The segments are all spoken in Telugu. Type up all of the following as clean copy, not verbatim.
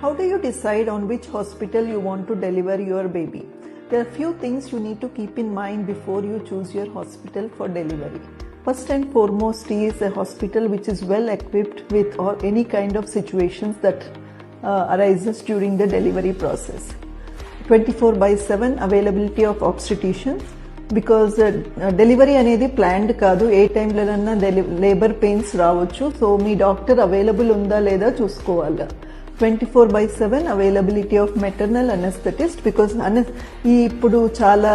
How do you decide on which hospital you want to deliver your baby? There are few things you need to keep in mind before you choose your hospital for delivery. First and foremost is a hospital which is well equipped with any kind of situations that arises during the delivery process. 24/7 availability of obstetricians, because delivery అనేది ప్లాన్డ్ కాదు, ఏ టైంలోనన్నా లేబర్ పెయిన్స్ రావచ్చు. సో మీ డాక్టర్ అవైలబుల్ ఉందా లేదా చూసుకోవాలి. 24/7 availability of maternal anaesthetist, because ఇప్పుడు చాలా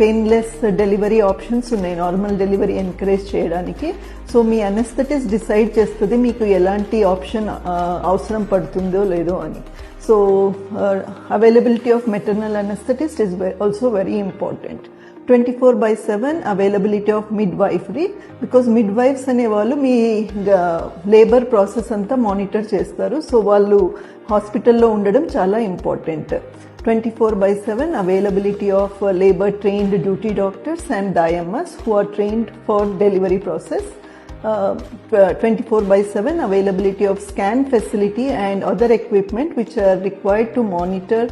పెయిన్లెస్ డెలివరీ ఆప్షన్స్ ఉన్నాయి నార్మల్ డెలివరీ ఎంకరేజ్ చేయడానికి. సో మీ అనస్థెటిస్ట్ డిసైడ్ చేస్తుంది మీకు ఎలాంటి ఆప్షన్ అవసరం పడుతుందో లేదో అని. So availability of maternal anaesthetist is also very important. 24/7 availability of midwifery, because midwives అనేవాళ్ళు మీ లేబర్ ప్రాసెస్ అంతా మానిటర్ చేస్తారు. సో వాళ్ళు హాస్పిటల్లో ఉండడం చాలా important. 24/7 availability of labour trained duty doctors and DMS who are trained for delivery process. 24/7 availability of scan facility and other equipment which are required to monitor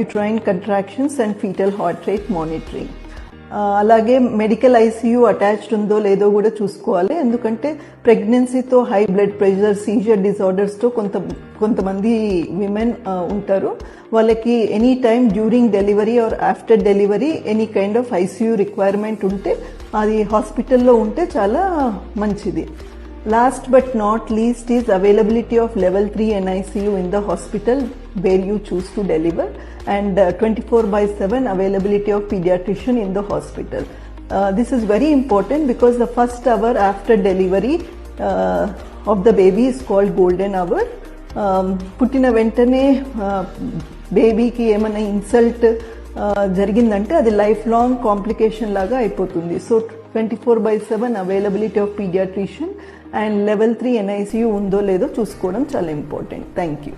uterine contractions and fetal heart rate monitoring. అలాగే మెడికల్ ఐసీయూ అటాచ్డ్ ఉందో లేదో కూడా చూసుకోవాలి. ఎందుకంటే ప్రెగ్నెన్సీతో హై బ్లడ్ ప్రెషర్, సీజర్ డిజార్డర్స్తో కొంతమంది విమెన్ ఉంటారు. వాళ్ళకి any time during delivery or after delivery any kind of ICU requirement ఉంటే అది హాస్పిటల్లో ఉంటే చాలా మంచిది. Last but not least is availability of level 3 NICU in the hospital where you choose to deliver, and 24/7 availability of pediatrician in the hospital. This is very important because the first hour after delivery of the baby is called golden hour. పుట్టిన వెంటనే బేబీకి ఏమైనా ఇన్సల్ట్ జరిగిందంటే అది లైఫ్ లాంగ్ కాంప్లికేషన్ లాగా అయిపోతుంది. So 24/7 availability of paediatrician and level 3 NICU ఉందో లేదో చూసుకోవడం చాలా ఇంపార్టెంట్. Thank you.